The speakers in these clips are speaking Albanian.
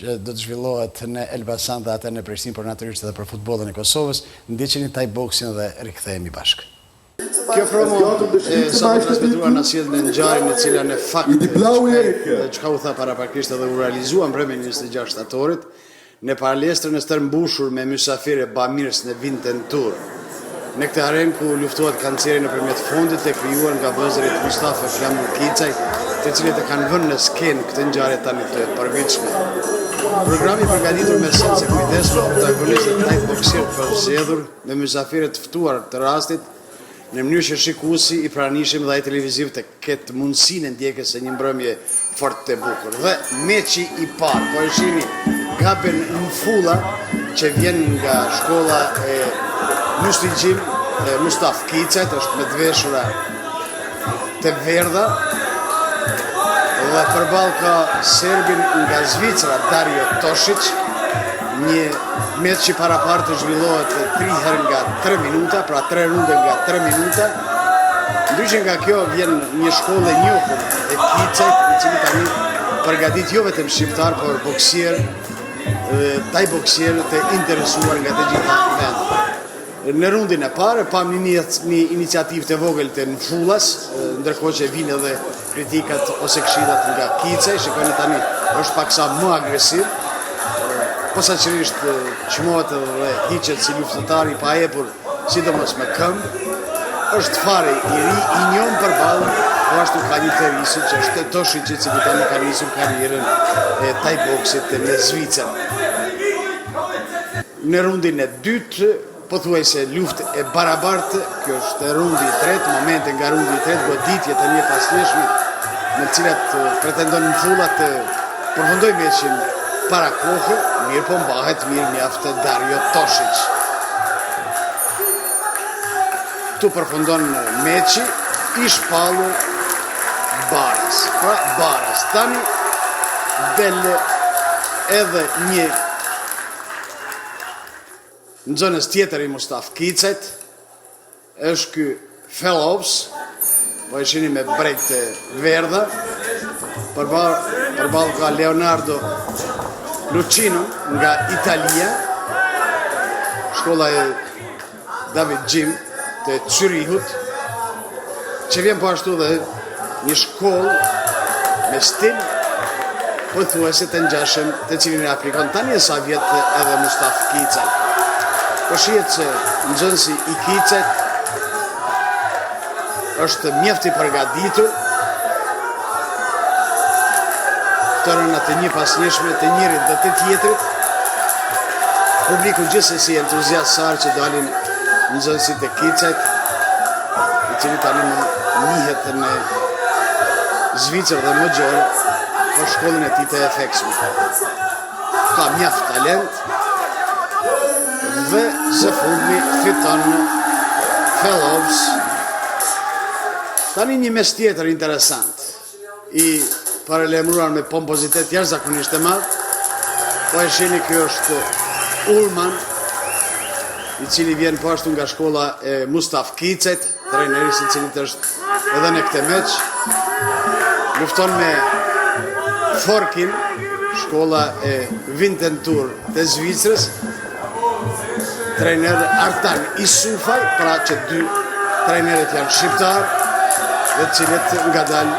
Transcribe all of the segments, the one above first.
që do të zhvillohet në Elbasan dhe atë në Prishtinë, por natyrisht edhe për futbollin e Kosovës. Ndiqeni Thai Boxin dhe rikthehemi bashkë. Kjo promo sa të transmetuar në sjell në ngjarjen e cila në fakt çka u tha paraprakisht edhe u realizuan mbrëmjen e 26 shtatorit në palestrën e stërmbushur me mysafirë Bamirs në Vintentur. Në këtë arenë ku luftohet kanceri nëpërmjet fondit e krijuar nga vëzërit Mustafa Flamur Kicaj, të cilët e kanë vënë në skenë këtë ngjarje tani të përvitshme. Programi përgatitur me sens e kujdes me protagonistët Thai Boxer për zgjedhur me mysafirë të ftuar të rastit, në mënyrë që shikuesi i pranishëm dhe ai televiziv të ketë mundësinë ndjekjes së një mbrëmje fort të bukur. Dhe meçi i parë, po e shihni Gaben Mfulla që vjen nga shkolla e Mustigjim Mustaf Kicet, është me të veshura të verdha, dhe përballë ka serbin nga Zvicra Dario Tosic, një meç që parapar të zhvillohet 3 herë nga 3 minuta, pra 3 runde nga 3 minuta. Ndryshe nga kjo vjen një shkollë e njohur e Kicet, i cili tani përgatit jo vetëm shqiptar, por boksier, Thai boksier të interesuar nga të gjitha vendet. Në rundin e parë pam një iniciativë të vogël të Mfullas, ndërkohë që vinë edhe kritikat ose këshillat nga Kicaj, shikoni tani është paksa më agresiv. Posaçërisht çmohet dhe hiqet si luftëtar i paepur, sidomos me këmbë. Është fare i ri, i njohur përballë, po ashtu ka një të ri që është Tosic, i cili tani ka nisur karrierën e Thai Boxit në Zvicër. Në rundin e dytë, pothuajse luftë e barabartë, kjo është rundi i tretë, momente nga rundi i tretë, goditje të një pasnjeshme, në cilat pretendon Mfulla të përfundojë meçin para kohë, mirë po mbahet mirë mjaft Dario Tosic. Tu përfundon meçi i shpallur Baras. Pra Baras tani del edhe një në zonës tjetër i Mustaf Kicet, është ky Fellows, po e shihni me brejt të verdha, përballë ka Leonardo Lucino nga Italia, shkolla e David Jim të Zürihut, që vjen po ashtu dhe një shkollë me stil pothuajse të ngjashëm të cilin e aplikon tani sa vjet edhe Mustaf Kicaj. Po shihet se nxënësi i Kicet është mjaft i përgatitur të rëna të një pasnjeshme të njërit dhe të tjetrit. Publiku gjithsesi entuziast sa që dalin nxënësit e Kicet, i cili tani njihet në Zvicër dhe më gjonë për shkollën e tij të efektshme. Ka mjaft talent dhe së fundmi fiton Fellows. Tani një mes tjetër interesant, i paralajmëruar me pompozitet jashtëzakonisht të madh, po e shihni ky është Ulman, i cili vjen po ashtu nga shkolla e Mustaf Kicet, trajneri i cili është edhe në këtë meç. Lufton me Forkin, shkolla e Vintentur të Zvicrës, trajner Artan Isufaj, pra që dy trajnerët janë shqiptar, dhe cilët ngadalë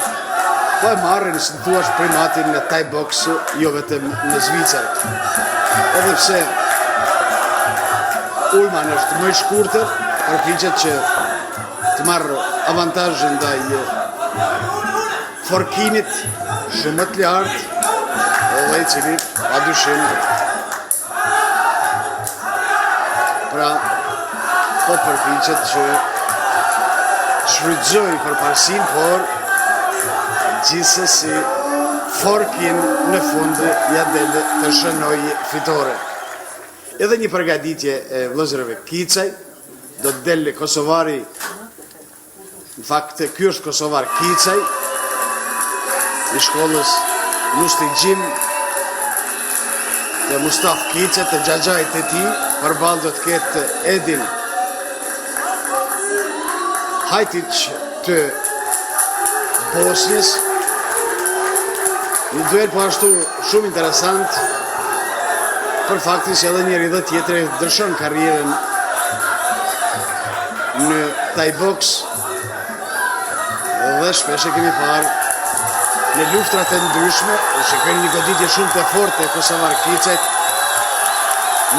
po e marrin, si thuash, primatin në Thai Box, jo vetëm në Zvicër. Edhe pse Ulman është më i shkurtër, përpiqet që të marrë avantazhin ndaj Forkinit, shumë më të lartë, edhe i cili padyshim pra po përpiqet që shfrytëzoj përparësinë, por gjithsesi Forkin në fund ja del të shënoj fitore. Edhe një përgatitje e vëllezërve Kicaj, do të del kosovari, në fakt ky është kosovar Kicaj, i shkollës Mustigjim të Mustaf Kicet, të xhaxhait të tij, përballë do të ketë Edin Hajtic të Bosnjës. Një duel po ashtu shumë interesant, për faktin se edhe njëri dhe tjetëri dërshon karrierën në Thai box dhe shpesh e kemi parë në luftrat e ndryshme, që keni një goditje shumë të fortë e Kosovar Kricet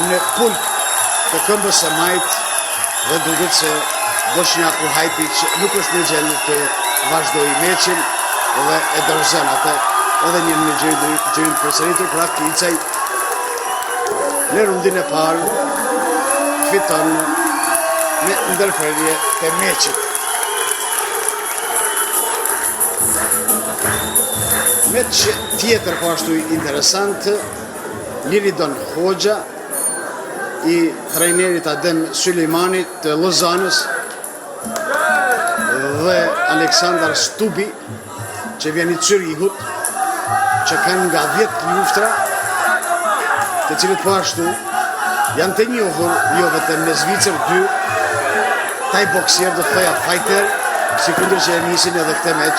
në pulp të këmbës së majt dhe duket se Bosnjaku Hajpić nuk është në gjendje të vazhdoj meqin dhe e dorëzon atë edhe një në gjërin përsëritur, pra Kricaj në rundin e parë fiton me ndërprerje të meqit. Meq tjetër po ashtu interesant, Liridon Hoxha i trajnerit Adem Sulejmani të Lozanës dhe Aleksandar Stubi që vjen i Zyrihut, që kanë nga 10 luftra, të cilët po ashtu janë të njohur jo vetëm në Zvicër 2 Thai boksier do të thoja fighter, si kundër që e nisin edhe këtë meq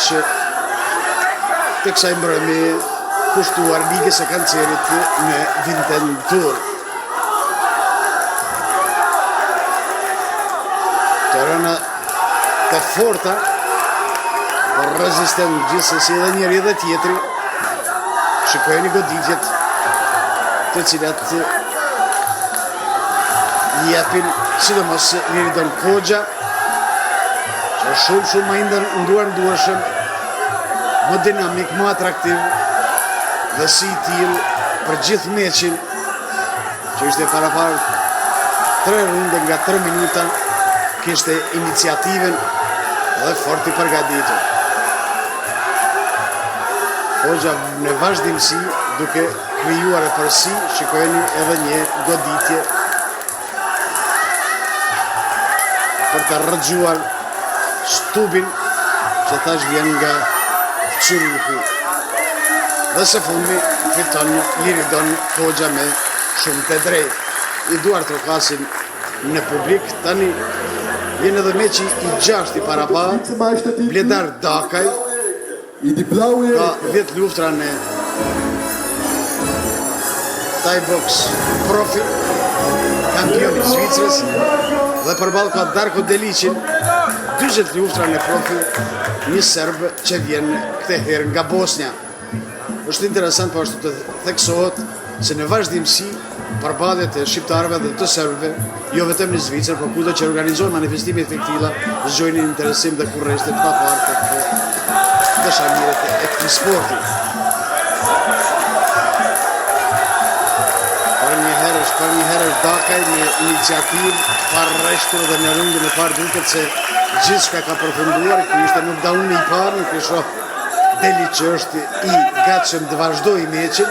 të kësaj mbrëmi kushtuar Ligës së Kancerit në Vintentur. Të rëna të forta, por rezistent gjithsesi edhe njëri dhe tjetri, shikojeni goditjet të cilat japin sidomos Liridon Hoxha, që është shumë më nduarshëm, më dinamik, më atraktiv dhe si tillë për gjithë meqin, që ishte parapar 3 runde nga 3 minuta, kishte iniciativen dhe fort i përgatitur. Hoxha në vazhdimsi duke krijuar e përsi, shikojeni edhe një goditje për të rrëgjuar Stubin, që tash vjen nga Zurihu. Dhe së fundi fiton Liridon Hoxha me shumë të drejtë. I duar trokasin në publik, tani vjen edhe meqi i 6 i parapar, Bledar Dakaj, ka 10 luftra në Thai box profi, kampion i Zvicrës, dhe përballë ka Darko Delićin, 20 luftra në profi, një serb që vjen këtë herë nga Bosnja. Është interesant po ashtu të theksohet se në vazhdimsi përballjet e shqiptarëve dhe të serbëve, jo vetëm në Zvicër, por kudo që organizojnë manifestime të tilla, zgjojnë interesim dhe kurreshte të papartë të dashamiret e këtij sporti. Për një herë Dakaj me iniciativë parreshtur dhe në rundën e parë duket se gjithçka ka përfunduar, ky ishte knockdowni i parë, nuk e shoh Delić që është i gatshëm të vazhdojë meqin,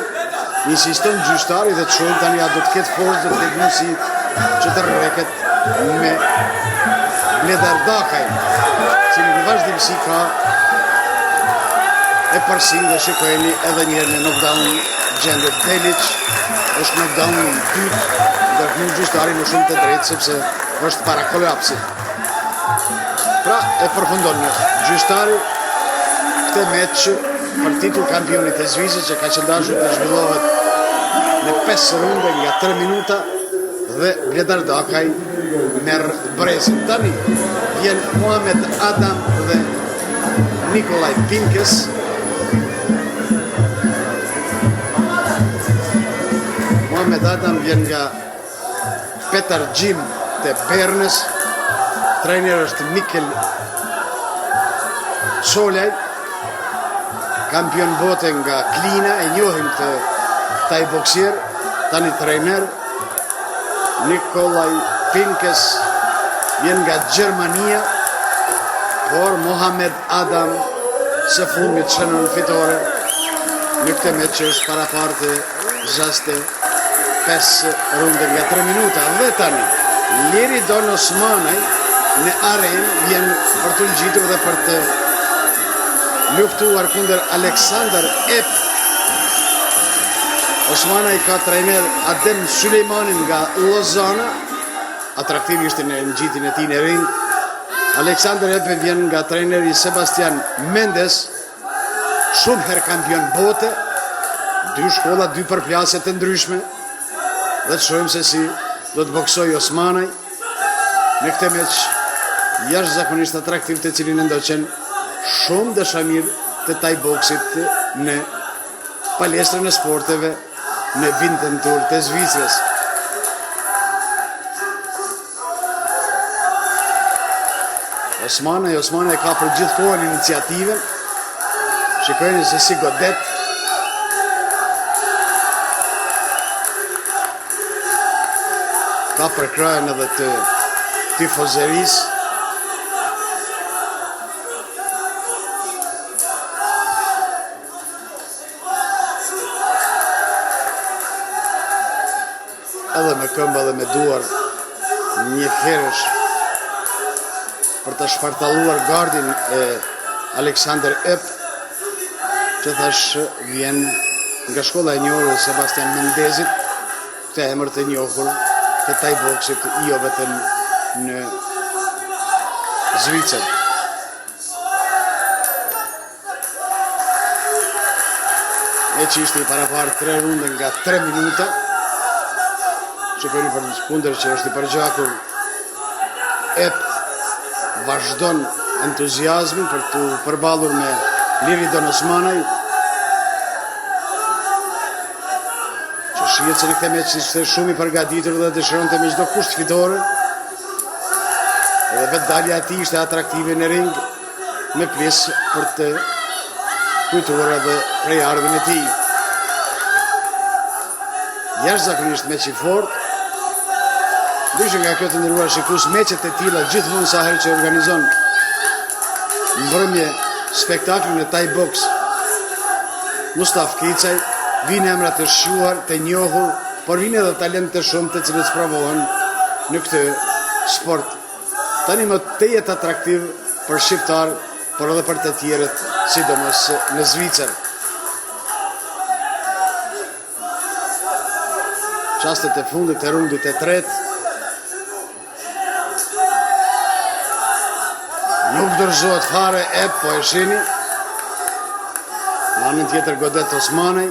insiston gjyqtari dhe të shohim tani a do të ketë forcë, do të ketë mundësi që të rreket me Bledar Dakaj, cili në vazhdimsi ka e përsin dhe shikojeni edhe njerë në knockdown gjendet Delić, është knockdown i dytë, ndërkënë gjyqtari më shumë të drejtë sepse është para kolapsit. Pra e përfundon në gjyqtari këtë meq për titull kampionit e Zvicrës që ka qëndashur të zhvillohet në 5 runde nga 3 minuta dhe Bledar Dakaj merr brezin. Tani vjen Muhamed Adam dhe Nikolaj Pinkes. Muhamed Adam vjen nga Petar Gjim të Bernës, trajner është Mikel Solaj, kampion bote nga Klina, e njohim të Thai boksier, tani trajner. Nikolaj Pinkes vjen nga Gjermania, por Mohamed Adam së fundit shënon fitore në këtë meq që është parapar të zhaste 5 runde nga 3 minuta. Dhe tani Liridon Osmanaj në arenë vjen për të ngjitur dhe për të luftuar kundër Aleksandar Ep. Osmanaj ka trajner Adem Sulejmanin nga Lozana, atraktiv ishte në ngjitin e tij në ring. Aleksandar Ep vjen nga trajneri Sebastian Mendes, shumë herë kampion bote, 2 shkolla, 2 përplasje të ndryshme, dhe të shohim se si do të boksoj Osmanaj në këtë meq jashtëzakonisht atraktiv, të cilin e ndoqen shumë dashamir të Thai boksit në palestrën e sporteve në Winterthur të Zvicrës. Osmanaj ka për gjithkohën iniciativen. Shikojeni se si godet. Ka për krajën edhe të tifozeris. Edhe me këmbë edhe me duar një herësh për të shpartaluar gardin e Alexander Epp, që thash vjen nga shkolla e njohur Sebastian Mendezit, këtë emër të njohur të Thai boksit, jo vetëm në Zvicër. E që ishte i paraparë 3 runde nga 3 minuta, që kërni për në kundër që është i përgjakur. Epp vazhdon entuziazmin për të përballur me Liridon Osmanaj, që shihet se në këtë meq ishte shumë i përgatitur dhe dëshironte me çdo kusht fitore. Edhe vetë dalja e tij ishte atraktive në ring, me pjesë për të kujtuar edhe prejardhjen e tij. Jashtëzakonisht meq i fortë. Ndryshe nga kjo të nderuar shikues, meqet e tilla gjithmonë sa herë që organizon mbrëmje spektaklin e Thai boks Mustaf Kicaj, vinë emra të shquar, të njohur, por vinë edhe talent të shumë të cilët spravohen në këtë sport. Tani më të jetë atraktiv për shqiptar, por edhe për të tjerët, sidomos në Zvicër. Çastet e fundit të rundit të tretë nuk dorëzohet fare Epp, po e shihni. Në anën tjetër godet Osmanaj.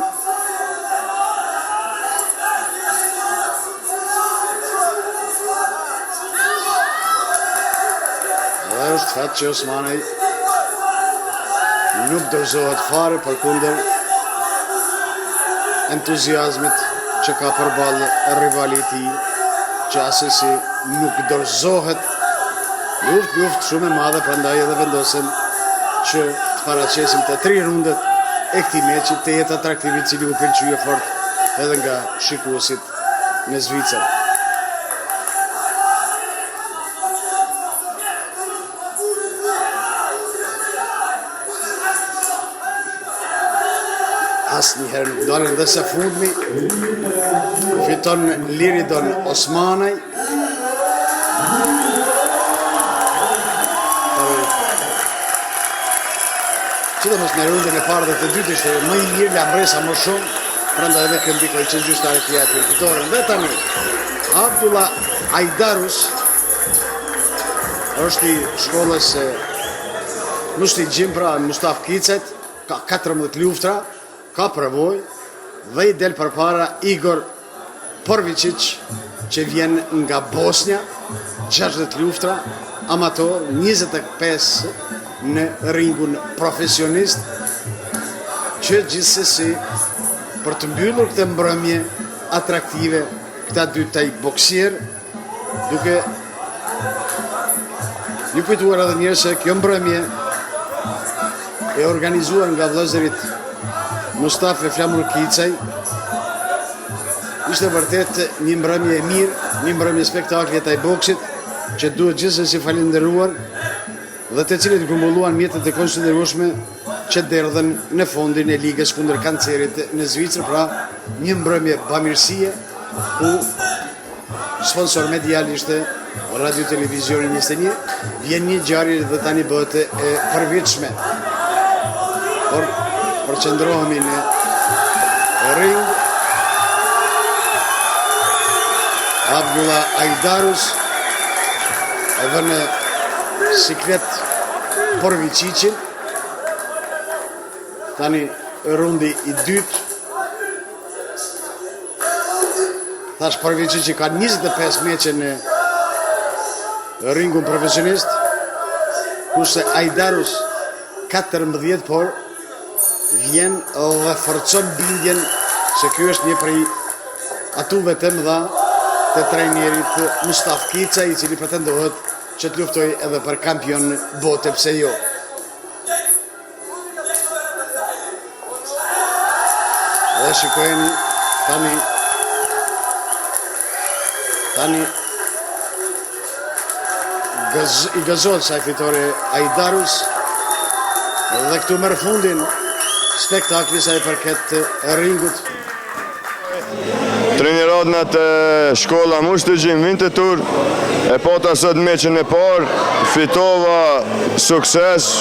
Dhe është fat që Osmanaj nuk dorëzohet fare, përkundër entuziazmit që ka përballë rivali i tij, që asesi nuk dorëzohet. Luft shumë e madhe, prandaj edhe vendosën që të paraqesim të 3 rundet e këtij meqi, të jetë atraktiv, i cili u pëlqye fort edhe nga shikuesit në Zvicër. Asnjëherë nuk dalën dhe së fundmi fiton Liridon Osmanaj. Sidomos në rundën e parë dhe të dytë ishte më i mirë, Lambresa më shumë, prandaj edhe këndikoj që gjyqtari të japin fitoren. Dhe tani, Abdullah Ajdarus është i shkollës Mushti Gjimpra Mustaf Kicet, ka 14 luftra, ka përvojë dhe i del përpara Igor Porvicic, që vjen nga Bosnia, 60 luftra, amator, 25 në ringun profesionist, që gjithsesi për të mbyllur këtë mbrëmje atraktive këta dy Thai boksier, duke ju kujtuar edhe njërë se kjo mbrëmje e organizuar nga vëllezërit Mustafa Flamur Kicaj, ishte vërtet një mbrëmje e mirë, një mbrëmje spektakli e Thai boksit, që duhet gjithsesi falenderuar dhe të cilët grumbulluan mjetet e konsiderueshme që derdhen në fondin e ligës kundër kancerit në Zvicër, pra një mbrëmje bamirësie, ku sponsor medial ishte Radio Televizioni 21, vjen një ngjarje dhe tani bëhet e përvitshme. Por përqendrohemi në ring. Abdullah Ajdarus e vënë siklet Porvicicin. Tani rundi i dytë. thash përveç që ka 25 meqe në ringun profesionist, kurse Ajdarus 14, por vjen dhe forcon bindjen se ky është një prej atuve të mëdha të trajnerit Mustaf Kica, i cili pretendohet që të luftoj edhe për kampion bote, pse jo. Dhe shikojeni tani i gëzohet sa i fitore Ajdarus, dhe këtu merr fundin spektakli sa i përket ringut. Treniratna të shkolla Mushtëgjim Winterthur e pata sot meqen e parë, fitova sukses.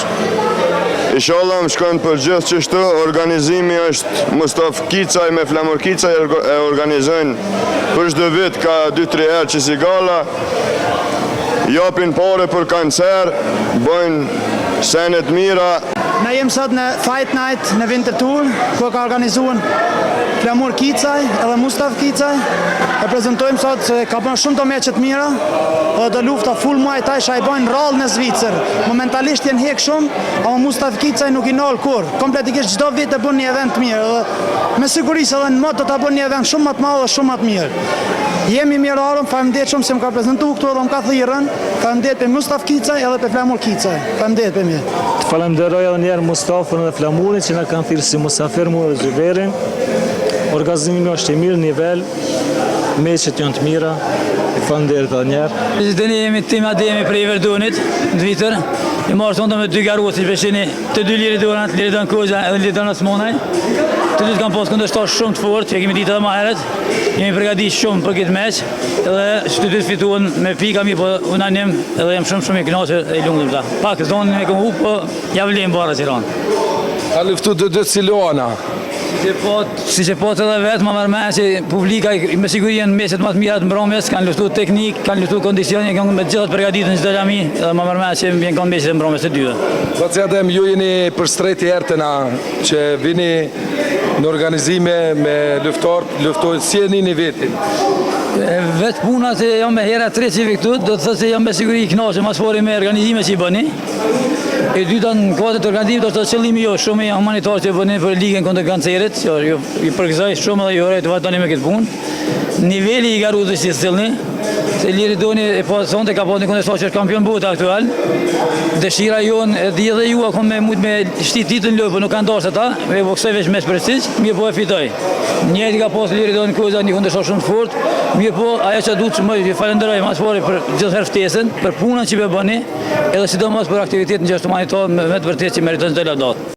Inshallah më shkon për gjithë çështë. Organizimi është Mustaf Kicaj me Flamur Kicaj e organizojnë për çdo vit ka 2-3 herë që si gala. Japin pare për kancer, bëjnë senet mira. Ne jem sot në Fight Night në Winterthur, ku ka organizuar Flamur Kicaj edhe Mustaf Kicaj. E prezantojmë sot se ka bën shumë të meqe të mira, edhe do lufta full Muay Thai që ai bën rallë në Zvicër. Momentalisht janë hek shumë, ama Mustaf Kicaj nuk i nol kur. Kompletikisht çdo vit e bën një event të mirë, dhe me siguri se edhe në mod do ta bën një event shumë më të madh dhe shumë më të mirë. Jemi mirëarëm, faleminderit shumë se më ka prezantuar këtu dhe më ka thirrën. Faleminderit për Mustaf Kicaj edhe për Flamur Kicaj. Faleminderit për mirë. Të falenderoj edhe njerë Mustafën dhe Flamurin që na kanë thirrë si musafir mu dhe Zhyverin. Organizimi është i mirë, nivel, meqet janë të mira. Falenderit edhe njerë. Dëni jemi tim Ademi për i Verdunit, në Zvicër. I marrë tonë me 2 garusi, përshini të 2 Liridonat, Liridon Koza edhe Liridon Osmonaj. Të dytë kam pas kundërshtar shumë të fortë, që kemi ditë edhe më herët. Jemi përgatitur shumë për këtë meq, edhe të dytë fituan me pika mi, po unanim, edhe jam shumë i kënaqur e i lumtur ta. Pak zonë me komu, po ja vlen barra Tiranë. Ka luftu të dytë si Luana. Si që po të edhe vetë, ma mërë me që publika me siguri janë meqet më të mira të mbromjes, kanë luftu teknik, kanë luftu kondicioni, kanë me gjithat përgatitur në çdo lami, edhe ma mërë me që vjen kanë meqet e mbromjes të dyve. Do të them ju jeni për strejti hertëna që vini në organizime me luftojnë si e një vetin. Vetë puna që jam me hera 3 që vi këtu, do të thëtë se jam me siguri i knaqe, mas fori me organizime që i bëni. E dyta në kuadër të organizimit është qëllimi jo, shumë i humanitar që bëni për ligën kundër kancerit, që i përgëzoj shumë dhe i uroj të vazhdoni me këtë punë. Niveli i garuzës që sillni, se Liridoni e po sonte ka pas një kundërshtar që është kampion bote aktual. Dëshira jonë e di edhe ju akon me mund me shtit titullin lopë, nuk kanë dashur ata, me boksoj veç mes prestiç, mirë po e fitoj. Njëri ka pas Liridoni Koza një kundërshtar shumë të fortë, mirë po ajo që duhet më ju falenderoj mas fori për gjithë herë ftesën, për punën që bëni, edhe sidomos për aktivitetin që është humanitar me të vërtetë që meriton çdo lavdat.